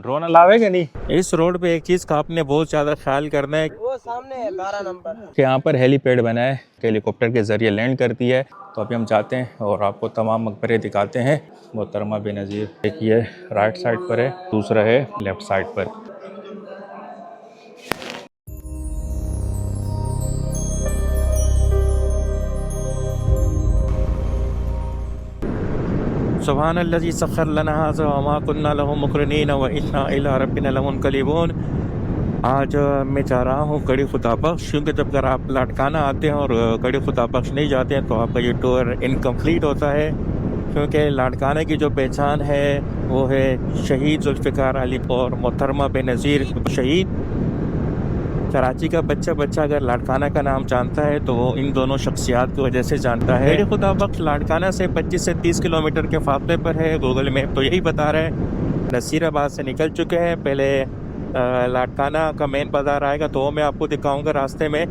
Drone अलावे कि नहीं। इस रोड पे एक चीज़ का आपने बहुत ज़्यादा ख्याल करना है, वो सामने है 12 नंबर कि यहाँ पर हेलीपैड बना है, हेलीकॉप्टर के ज़रिए लैंड करती है। तो अभी हम जाते हैं और आपको तमाम मकबरे दिखाते हैं। मोहतरमा बेनज़ीर एक ये राइट साइड पर है, दूसरा है लेफ़्ट साइड पर। सुब्हानल्लज़ी सख़्ख़र लना हाज़ा व मा कुन्ना लहू मुक़रिनीन व इन्ना इला रब्बिना लमुनक़लिबून। आज मैं जा रहा हूँ कड़ी खुदाबख्श, क्योंकि जब अगर आप लाड़काना आते हैं और कड़ी खुदाबख्श नहीं जाते हैं तो आपका ये टूर इनकम्प्लीट होता है। क्योंकि लाड़काना की जो पहचान है वो है शहीद ज़ुल्फ़िकार अली और मोहतरमा बेनज़ीर शहीद। कराची का बच्चा अगर लाड़काना का नाम जानता है तो वो इन दोनों शख्सियात की वजह से जानता है। कड़ी खुदाबख्श लाड़काना से 25 से 30 किलोमीटर के फासले पर है। गूगल मैप तो यही बता रहा है। नसीराबाद से निकल चुके हैं, पहले लाड़काना का मेन बाज़ार आएगा तो वो मैं आपको दिखाऊंगा रास्ते में।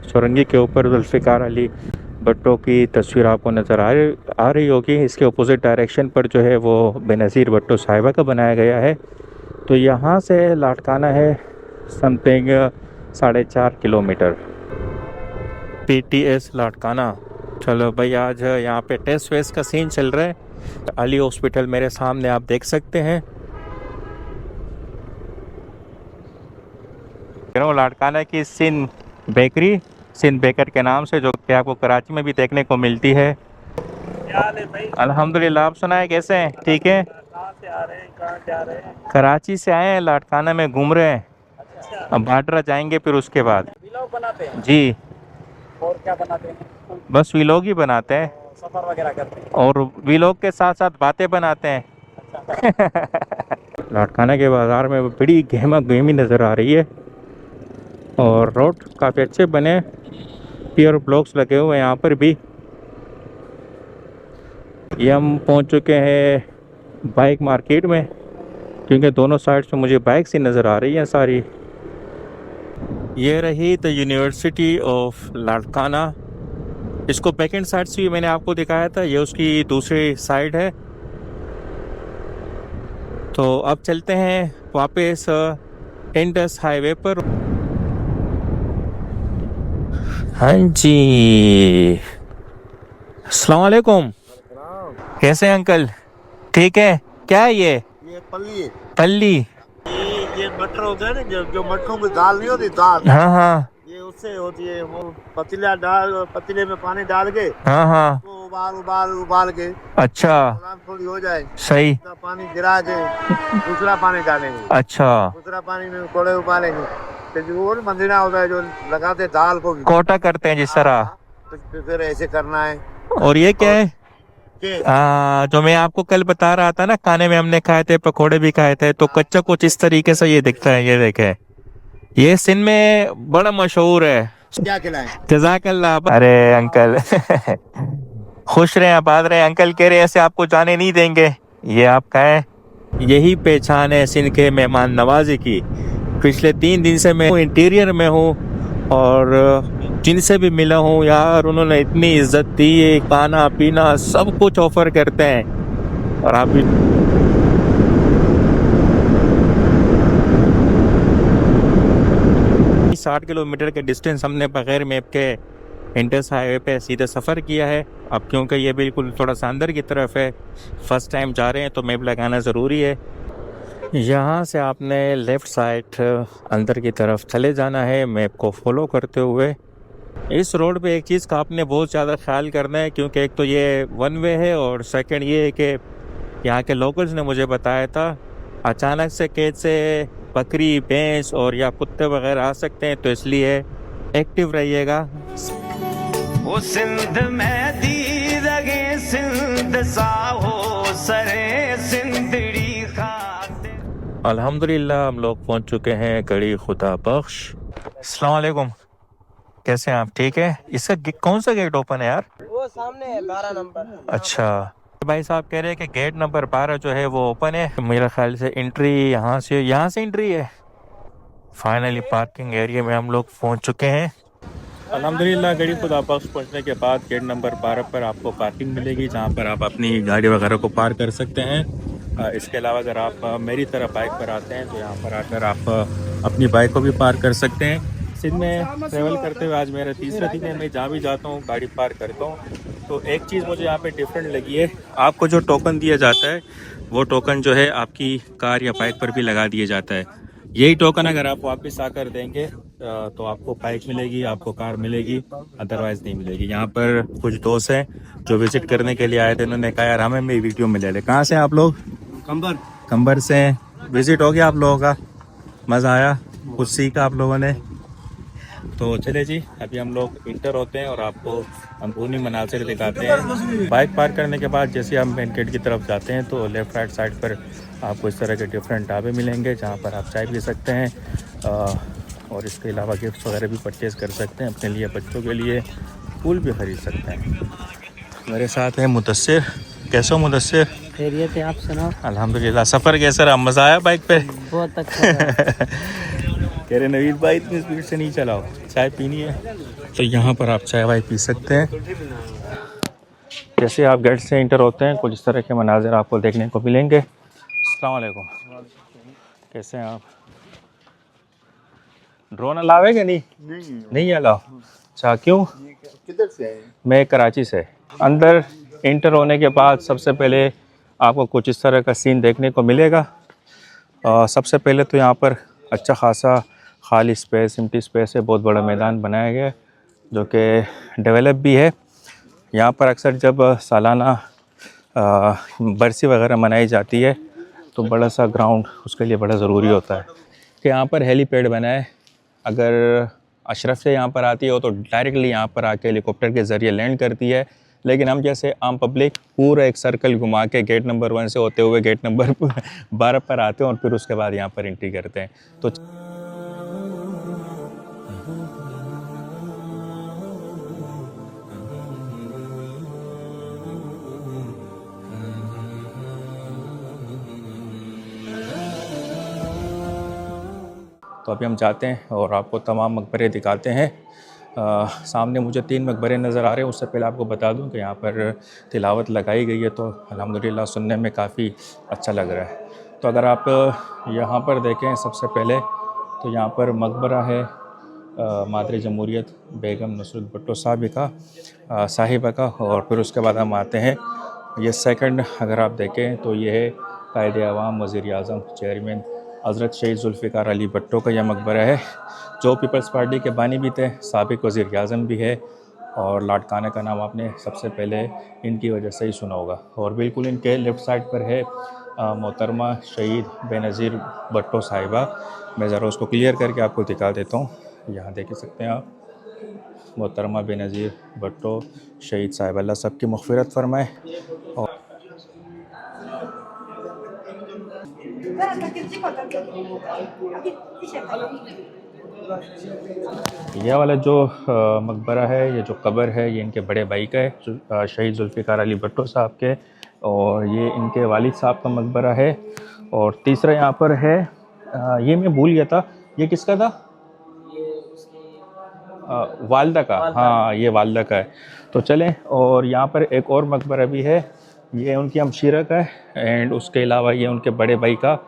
सुरंगी के ऊपर ज़ुल्फ़िकार अली भट्टो की तस्वीर आपको नज़र आ रही होगी। इसके अपोजिट डायरेक्शन पर जो है वो बेनज़ीर भट्टो साहिबा का बनाया गया है। तो यहाँ से लाड़काना है समथिंग 4.5 किलोमीटर। PTS लाड़काना। चलो भाई, आज यहाँ पे टेस्ट वेस्ट का सीन चल रहा है। अली हॉस्पिटल मेरे सामने आप देख सकते हैं। लाड़काना की सिंध बेकर के नाम से, जो कि आपको कराची में भी देखने को मिलती है। क्या हाल है भाई? अल्हम्दुलिल्लाह, आप सुनाए कैसे हैं? ठीक है। कहाँ से आ रहे हैं, कहाँ जा रहे हैं? कराची से आए हैं, लाड़काना में घूम रहे हैं। अच्छा, अब बाड्रा जाएंगे फिर उसके बाद। व्लॉग बनाते हैं? जी, और क्या बनाते हैं? बस व्लॉग ही बनाते हैं सफर वगैरह करते हैं? और व्लॉग के साथ साथ बातें बनाते हैं। लाड़काना के बाज़ार में बड़ी गहमा गहमी नज़र आ रही है और रोड काफ़ी अच्छे बने, प्योर ब्लॉक्स लगे हुए हैं यहाँ पर भी। ये हम पहुँच चुके हैं बाइक मार्केट में, क्योंकि दोनों साइड से मुझे बाइक्स ही नज़र आ रही हैं सारी। ये रही द यूनिवर्सिटी ऑफ लाड़काना। इसको बैक एंड साइड से भी मैंने आपको दिखाया था, ये उसकी दूसरी साइड है। तो अब चलते हैं वापस इंडस हाईवे पर। हाँ जी, अस्सलाम वालेकुम। कैसे हैं अंकल? ठीक है। क्या है ये पल्ली है। पल्ली? ये मटर होता है ना, जो मटरों की दाल नहीं होती, दाल हाँ हाँ ये उससे होती है। वो पतीले में पानी डाल के हाँ हाँ। वो उबाल के अच्छा, थोड़ी हो जाए, सही। तो पानी गिरा के दूसरा पानी डालेंगे। अच्छा, दूसरा पानी में कोड़े उबालेंगे। तो जो वो मंदिरा होता है जो लगाते दाल को कोटा करते हैं जिस तरह। तो फिर ऐसे करना है। और ये क्या है? के जो मैं आपको कल बता रहा था ना, खाने में हमने खाए थे, पकोड़े भी खाए थे, तो कच्चा कुछ इस तरीके से ये दिखता है। ये देखे, ये सिंध में बड़ा मशहूर है। क्या खिलाएं? जज़ाकल्लाह। अरे अंकल खुश रहे, आबाद रहे। अंकल कह रहे ऐसे आपको जाने नहीं देंगे। ये आपका है, यही पहचान है सिंध के मेहमान नवाजी की। पिछले 3 दिन से मैं इंटीरियर में हूँ और जिनसे भी मिला हूँ यार, उन्होंने इतनी इज्जत दी है, खाना पीना सब कुछ ऑफर करते हैं। और आप भी 60 किलोमीटर के डिस्टेंस हमने बगैर मैप के इंडस हाईवे पे सीधे सफ़र किया है। अब क्योंकि ये बिल्कुल थोड़ा सा अंदर की तरफ है, फर्स्ट टाइम जा रहे हैं तो मैप लगाना ज़रूरी है। यहाँ से आपने लेफ़्ट साइड अंदर की तरफ चले जाना है मैप को फॉलो करते हुए। इस रोड पे एक चीज़ का आपने बहुत ज़्यादा ख्याल करना है, क्योंकि एक तो ये वन वे है और सेकंड ये है कि यहाँ के लोकल्स ने मुझे बताया था अचानक से कैद से बकरी, भैंस और या कुत्ते वगैरह आ सकते हैं, तो इसलिए एक्टिव रहिएगा। वो सिंध में दी लगे सिंध साहो सरे सिंधड़ी खाते। अल्हम्दुलिल्लाह हम लोग पहुँच चुके हैं कड़ी खुदाबख्श। अस्सलाम वालेकुम, कैसे हैं आप? ठीक है। इसका कौन सा गेट ओपन है यार? वो सामने है 12 नंबर। अच्छा, भाई साहब कह रहे हैं कि गेट नंबर 12 जो है वो ओपन है। मेरा ख्याल से एंट्री यहाँ से एंट्री है। फाइनली पार्किंग एरिया में हम लोग पहुंच चुके हैं। अल्हम्दुलिल्लाह गड़ी खुदा बख्श पहुंचने के बाद गेट नंबर 12 पर आपको पार्किंग मिलेगी, जहां पर आप अपनी गाड़ी वगैरह को पार्क कर सकते हैं। इसके अलावा अगर आप मेरी तरह बाइक पर आते हैं तो यहाँ पर आकर आप अपनी बाइक को भी पार्क कर सकते हैं। सिंध में ट्रैवल करते हुए आज मेरा तीसरा दिन है। मैं जहाँ भी जाता हूँ गाड़ी पार्क करता हूँ। तो एक चीज़ मुझे यहाँ पे डिफरेंट लगी है, आपको जो टोकन दिया जाता है वो टोकन जो है आपकी कार या बाइक पर भी लगा दिया जाता है। यही टोकन अगर आप वापस आकर देंगे तो आपको बाइक मिलेगी, आपको कार मिलेगी, अदरवाइज़ नहीं मिलेगी। यहाँ पर कुछ दोस्त हैं जो विज़िट करने के लिए आए थे, उन्होंने कहा यार हमें भी वीडियो में ले ले। कहाँ से आप लोग? कंबर से। विज़िट हो गया आप लोगों का? मज़ा आया? कुछ सीखा आप लोगों ने? तो चले जी, अभी हम लोग इंटर होते हैं और आपको अंदरूनी मनाज़िर दिखाते हैं। बाइक पार्क करने के बाद जैसे हम मेन गेट की तरफ जाते हैं तो लेफ़्ट राइट साइड पर आपको इस तरह के डिफरेंट ढाबे मिलेंगे जहाँ पर आप चाय पी सकते हैं और इसके अलावा गिफ्ट्स वगैरह भी परचेज़ कर सकते हैं अपने लिए, बच्चों के लिए फूल भी ख़रीद सकते हैं। मेरे साथ है मुदस्सिर। कैसे हो मुदस्सिर? खैरियत है, आप सुनाओ? अल्हम्दुलिल्लाह। सफ़र कैसा रहा? मज़ा आया बाइक पे? बहुत अच्छा था। कह रहे नवीद भाई इतनी स्पीड से नहीं चलाओ, चाय पीनी है। तो यहाँ पर आप चाय वाय पी सकते हैं। जैसे आप गेट से इंटर होते हैं कुछ इस तरह के मनाज़िर आपको देखने को मिलेंगे। अस्सलाम वालेकुम, कैसे हैं आप? ड्रोन अलावे कि नहीं अलाव? अच्छा, क्यों? किधर से आए? मैं कराची से। अंदर इंटर होने के बाद सबसे पहले आपको कुछ इस तरह का सीन देखने को मिलेगा। सबसे पहले तो यहाँ पर अच्छा खासा खाली स्पेस, एम्प्टी स्पेस है, बहुत बड़ा मैदान बनाया गया है जो कि डेवलप भी है। यहाँ पर अक्सर जब सालाना बरसी वगैरह मनाई जाती है तो बड़ा सा ग्राउंड उसके लिए बड़ा ज़रूरी होता है कि यहाँ पर हेलीपैड बना है। अगर अशरफ से यहाँ पर आती हो तो डायरेक्टली यहाँ पर आके हेलीकॉप्टर के ज़रिए लैंड करती है, लेकिन हम जैसे आम पब्लिक पूरा एक सर्कल घुमा के गेट नंबर 1 से होते हुए गेट नंबर 12 पर आते हैं और फिर उसके बाद यहाँ पर एंट्री करते हैं। तो अभी हम जाते हैं और आपको तमाम मकबरे दिखाते हैं। सामने मुझे 3 मकबरे नज़र आ रहे हैं। उससे पहले आपको बता दूं कि यहाँ पर तिलावत लगाई गई है तो अल्हम्दुलिल्लाह सुनने में काफ़ी अच्छा लग रहा है। तो अगर आप यहाँ पर देखें सबसे पहले तो यहाँ पर मकबरा है मादर जमहूरियत बेगम नुसरत भुट्टो साहिबा का, और फिर उसके बाद हम आते हैं ये सेकंड अगर आप देखें तो ये है कायदे आवाम वज़ीर आज़म चेयरमैन हज़रत शहीद जुल्फ़िकार अली भुट्टो का यह मकबरा है, जो पीपल्स पार्टी के बानी भी थे, साबिक़ वज़ीर आज़म भी है और लाडकाना का नाम आपने सबसे पहले इनकी वजह से ही सुना होगा। और बिल्कुल इनके लेफ़्ट साइड पर है मोहतरमा शहीद बेनज़ीर भुट्टो साहिबा। मैं ज़रा उसको क्लियर करके आपको दिखा देता हूँ। यहाँ देख सकते हैं आप, मोहतरमा बेनज़ीर भुट्टो शहीद साहिबा, अल्लाह सबकी मग़फ़िरत फरमाए। और यह वाला जो मकबरा है, ये जो कब्र है, ये इनके बड़े भाई का है शहीद जुल्फ़िकार अली भुट्टो साहब के, और ये इनके वालिद साहब का मकबरा है। और तीसरा यहाँ पर है ये मैं भूल गया था, ये किसका था? वालदा का। हाँ, ये वालदा का है। तो चलें, और यहाँ पर एक और मकबरा भी है, ये उनकी हमशीरा का है, एंड उसके अलावा ये उनके बड़े भाई का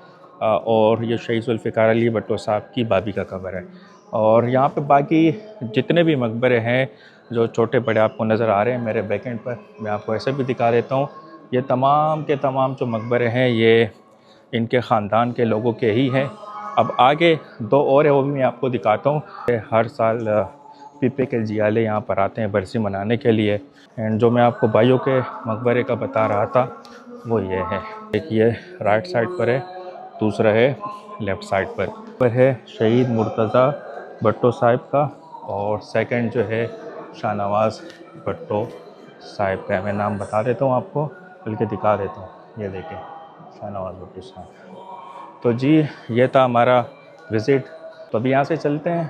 और ये शहीद जुल्फ़िकार अली भुट्टो साहब की भाभी का कब्र है। और यहाँ पे बाकी जितने भी मकबरे हैं जो छोटे बड़े आपको नज़र आ रहे हैं मेरे बैकेंड पर, मैं आपको ऐसे भी दिखा देता हूँ। ये तमाम के तमाम जो मकबरे हैं ये इनके ख़ानदान के लोगों के ही हैं। अब आगे 2 और है, वो भी मैं आपको दिखाता हूँ। हर साल पीपे के जियाले यहाँ पर आते हैं बरसी मनाने के लिए। एंड जो मैं आपको भाइयों के मकबरे का बता रहा था वो ये है, एक ये राइट साइड पर है, दूसरा है लेफ़्ट साइड पर है शहीद मुर्तज़ा भुट्टो साहिब का, और सेकंड जो है शाहनवाज़ भुट्टो साहिब का। मैं नाम बता देता हूँ आपको, बल्कि दिखा देता हूँ, ये देखें शाहनवाज़ भुट्टो साहब। तो जी ये था हमारा विज़िट। तो अभी यहाँ से चलते हैं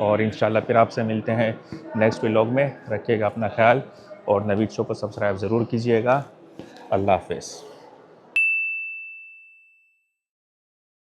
और इंशाल्लाह फिर आपसे मिलते हैं नेक्स्ट व्लॉग में। रखिएगा अपना ख्याल और नवीद शो को सब्सक्राइब ज़रूर कीजिएगा। अल्लाह हाफ़िज़।